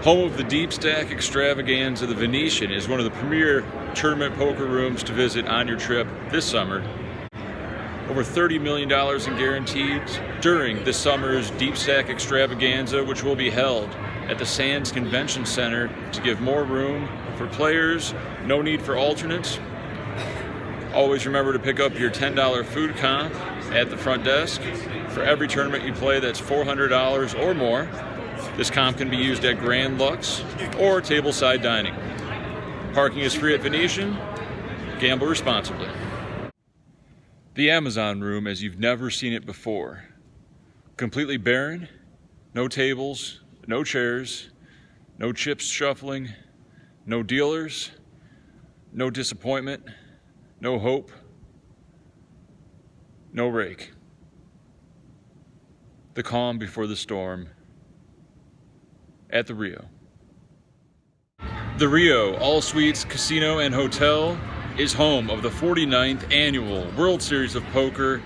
Home of the Deep Stack Extravaganza, the Venetian is one of the premier tournament poker rooms to visit on your trip this summer. Over $30 million in guarantees during this summer's Deep Stack Extravaganza, which will be held at the Sands Convention Center to give more room for players, no need for alternates. Always remember to pick up your $10 food comp at the front desk. For every tournament you play that's $400 or more, this comp can be used at Grand Lux or tableside dining. Parking is free at Venetian. Gamble responsibly. The Amazon room as you've never seen it before. Completely barren, no tables, no chairs, no chips shuffling, no dealers, no disappointment, no hope, no rake. The calm before the storm at the Rio. The Rio All Suites Casino and Hotel is home of the 49th Annual World Series of Poker.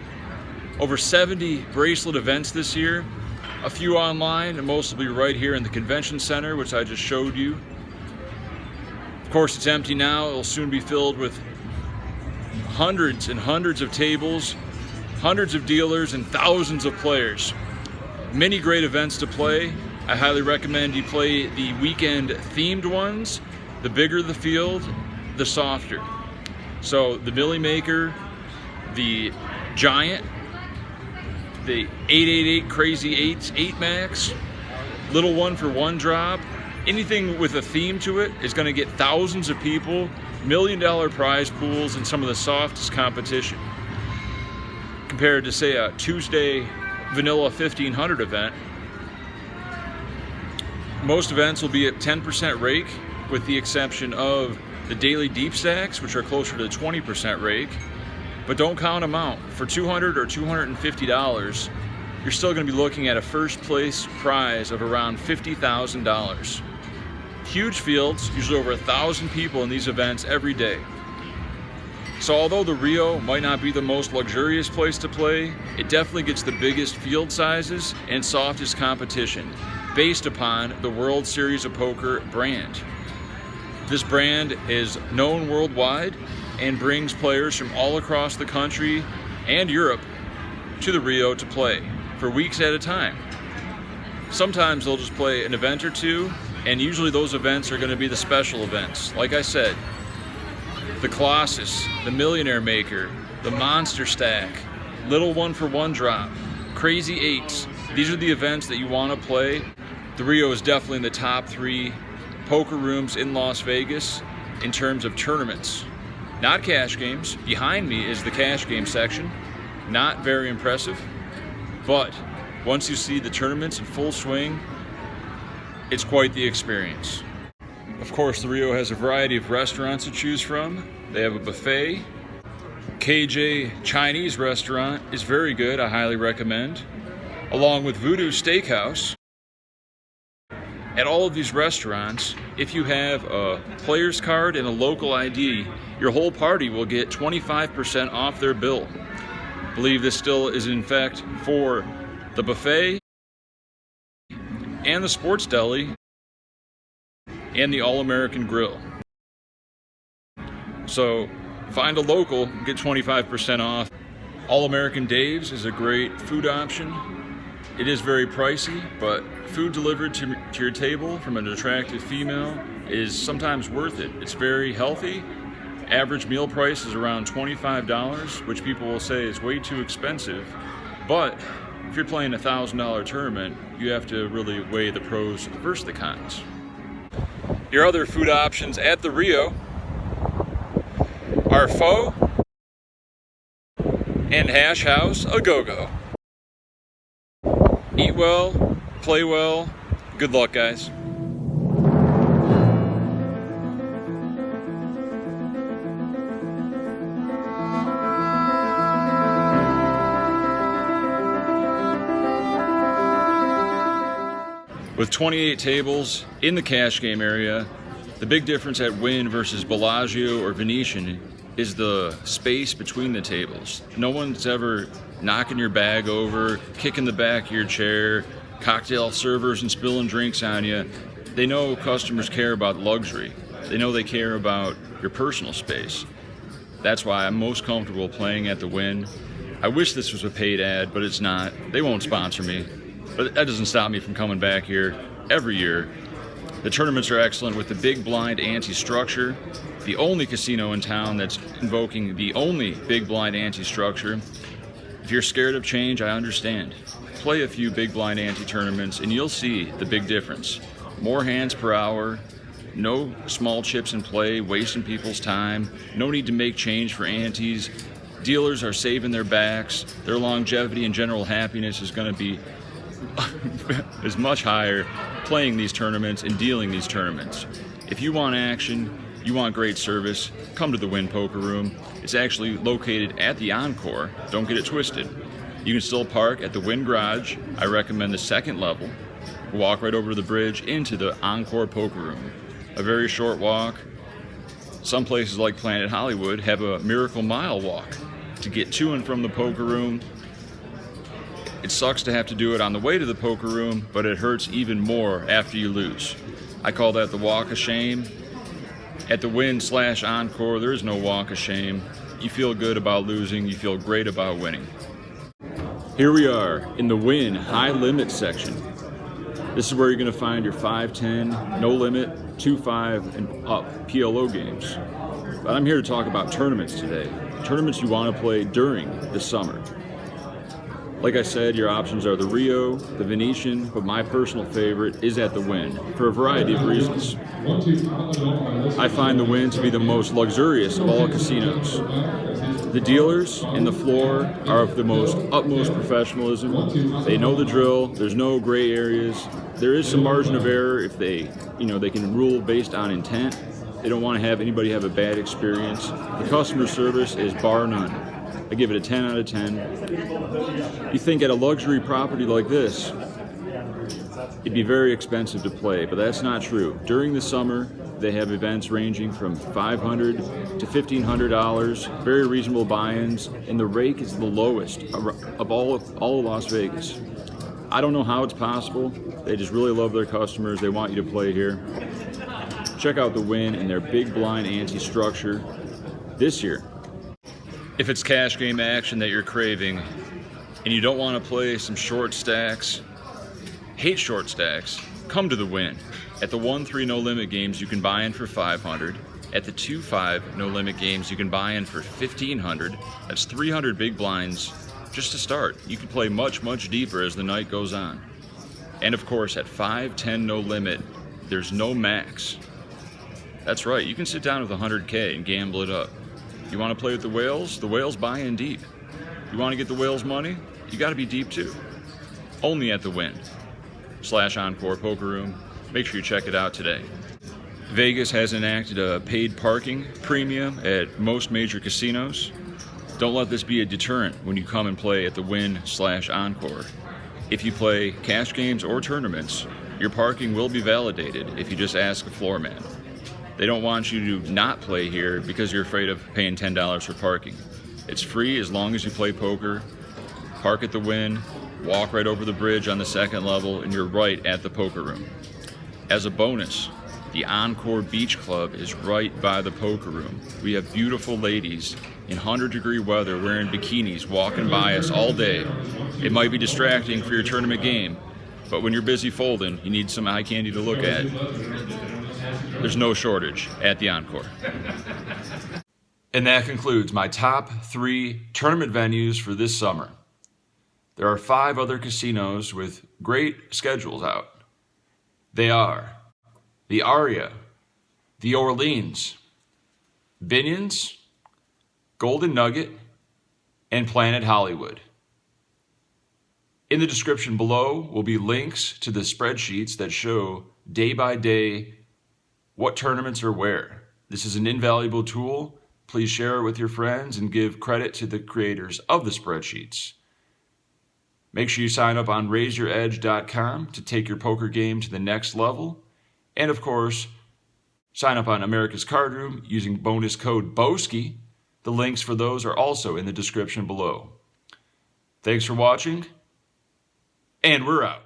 Over 70 bracelet events this year, a few online, and most will be right here in the convention center, which I just showed you. Of course, it's empty now. It'll soon be filled with hundreds and hundreds of tables, hundreds of dealers, and thousands of players. Many great events to play. I highly recommend you play the weekend themed ones. The bigger the field, the softer. So the Millie Maker, the Giant, the 888 Crazy 8s, 8 Max, little one for one drop. Anything with a theme to it is going to get thousands of people, $1 million prize pools, and some of the softest competition. Compared to, say, a Tuesday vanilla 1500 event, most events will be at 10% rake, with the exception of the daily deep stacks, which are closer to 20% rake. But don't count them out. For $200 or $250, you're still going to be looking at a first place prize of around $50,000. Huge fields, usually over 1,000 people in these events every day. So although the Rio might not be the most luxurious place to play, it definitely gets the biggest field sizes and softest competition based upon the World Series of Poker brand. This brand is known worldwide and brings players from all across the country and Europe to the Rio to play for weeks at a time. Sometimes they'll just play an event or two, and usually those events are going to be the special events. Like I said, the Colossus, the Millionaire Maker, the Monster Stack, little one for one drop, Crazy Eights. These are the events that you want to play. The Rio is definitely in the top 3 poker rooms in Las Vegas in terms of tournaments. Not cash games. Behind me is the cash game section. Not very impressive. But once you see the tournaments in full swing, it's quite the experience. Of course, the Rio has a variety of restaurants to choose from. They have a buffet. KJ Chinese restaurant is very good, I highly recommend. Along with Voodoo Steakhouse. At all of these restaurants, if you have a player's card and a local ID, your whole party will get 25% off their bill. I believe this still is in fact for the buffet and the sports deli and the All-American Grill. So find a local, get 25% off. All-American Dave's is a great food option. It is very pricey, but food delivered to your table from an attractive female is sometimes worth it. It's very healthy. Average meal price is around $25, which people will say is way too expensive. But if you're playing a $1,000 tournament, you have to really weigh the pros versus the cons. Your other food options at the Rio are pho and hash house a go-go. Eat well, play well. Good luck, guys. With 28 tables in the cash game area, the big difference at Wynn versus Bellagio or Venetian is the space between the tables. No one's ever knocking your bag over, kicking the back of your chair, cocktail servers and spilling drinks on you. They know customers care about luxury. They know they care about your personal space. That's why I'm most comfortable playing at the Wynn. I wish this was a paid ad, but it's not. They won't sponsor me. But that doesn't stop me from coming back here every year. The tournaments are excellent with the big blind ante structure. The only casino in town that's invoking the only big blind ante structure. If you're scared of change, I understand. Play a few big blind ante tournaments and you'll see the big difference. More hands per hour, no small chips in play, wasting people's time, no need to make change for antes. Dealers are saving their backs. Their longevity and general happiness is going to be is much higher playing these tournaments and dealing these tournaments. If you want action, you want great service, come to the Wynn Poker Room. It's actually located at the Encore. Don't get it twisted. You can still park at the Wynn Garage. I recommend the second level. Walk right over the bridge into the Encore Poker Room. A very short walk. Some places like Planet Hollywood have a Miracle Mile walk to get to and from the poker room. It sucks to have to do it on the way to the poker room, but it hurts even more after you lose. I call that the walk of shame. At the Wynn/Encore, there is no walk of shame. You feel good about losing, you feel great about winning. Here we are in the Wynn high limit section. This is where you're going to find your 5-10, no limit, 2-5, and up PLO games. But I'm here to talk about tournaments today. Tournaments you want to play during the summer. Like I said, your options are the Rio, the Venetian, but my personal favorite is at the Wynn for a variety of reasons. I find the Wynn to be the most luxurious of all casinos. The dealers and the floor are of the most utmost professionalism. They know the drill. There's no gray areas. There is some margin of error if they can rule based on intent. They don't want to have anybody have a bad experience. The customer service is bar none. I give it a 10 out of 10. You think at a luxury property like this, it'd be very expensive to play, but that's not true. During the summer, they have events ranging from $500 to $1,500, very reasonable buy-ins, and the rake is the lowest of all of Las Vegas. I don't know how it's possible. They just really love their customers. They want you to play here. Check out the Wynn and their big blind ante structure this year. If it's cash game action that you're craving and you don't want to play some short stacks, hate short stacks, come to the Wynn. At the 1-3 no limit games you can buy in for $500. At the 2-5 no limit games you can buy in for $1,500. That's 300 big blinds just to start. You can play much, much deeper as the night goes on. And of course at 5-10 no limit, there's no max. That's right, you can sit down with $100K and gamble it up. You want to play with the whales buy in deep. You want to get the whales money? You got to be deep too. Only at the Wynn/Encore Poker Room. Make sure you check it out today. Vegas has enacted a paid parking premium at most major casinos. Don't let this be a deterrent when you come and play at the Wynn/Encore. If you play cash games or tournaments, your parking will be validated if you just ask a floor man. They don't want you to not play here because you're afraid of paying $10 for parking. It's free as long as you play poker. Park at the Wynn, walk right over the bridge on the second level, and you're right at the poker room. As a bonus, the Encore Beach Club is right by the poker room. We have beautiful ladies in 100-degree weather wearing bikinis walking by us all day. It might be distracting for your tournament game, but when you're busy folding, you need some eye candy to look at. There's no shortage at the Encore. And that concludes my top 3 tournament venues for this summer. There are 5 other casinos with great schedules out. They are the Aria, the Orleans, Binions, Golden Nugget, and Planet Hollywood. In the description below will be links to the spreadsheets that show day by day what tournaments are where. This is an invaluable tool. Please share it with your friends and give credit to the creators of the spreadsheets. Make sure you sign up on raiseyouredge.com to take your poker game to the next level. And of course, sign up on America's Card Room using bonus code BOSKI. The links for those are also in the description below. Thanks for watching, and we're out.